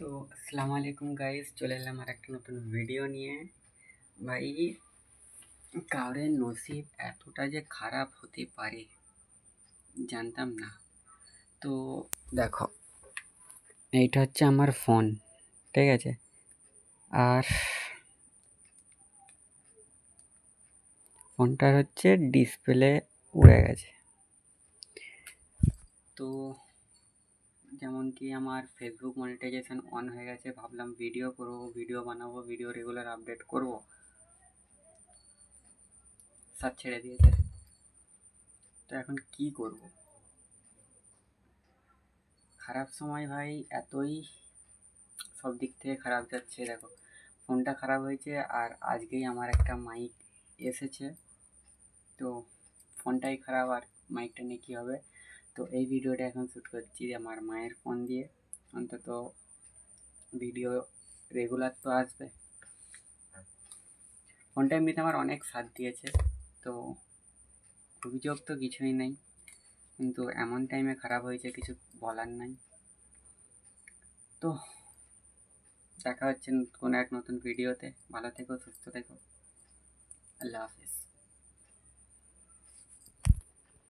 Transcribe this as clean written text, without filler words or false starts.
তো আসসালামু আলাইকুম গাইস, চলে এলাম আর একটা নতুন ভিডিও নিয়ে। ভাই, কারোর নসিব এতটা যে খারাপ হতে পারে জানতাম না। তো দেখো, এইটা হচ্ছে আমার ফোন, ঠিক আছে? আর ফোনটার হচ্ছে ডিসপ্লে উড়ে গেছে। তো যেমন কি আমার ফেসবুক মনিটাইজেশন অন হয়ে গেছে, ভাবলাম ভিডিও করবো, ভিডিও বানাবো, ভিডিও রেগুলার আপডেট করব, সব ছেড়ে দিয়েছে। তো এখন কি করব? খারাপ সময় ভাই, এতই সব দিক থেকে খারাপ যাচ্ছে। দেখো, ফোনটা খারাপ হয়েছে, আর আজকেই আমার একটা মাইক এসেছে। তো ফোনটাই খারাপ, আর মাইকটা নিয়ে কী হবে? তো এই ভিডিওটা এখন শ্যুট করছি আমার মায়ের ফোন দিয়ে। অন্তত ভিডিও রেগুলার তো আসবে। ফোনটা এমনিতে আমার অনেক সাথ দিয়েছে, তো অভিযোগ তো কিছুই নেই, কিন্তু এমন টাইমে খারাপ হয়েছে, কিছু বলার নাই। তো দেখা হচ্ছে কোনো এক নতুন ভিডিওতে। ভালো থেকো, সুস্থ থেকো, আল্লাহ হাফিজ।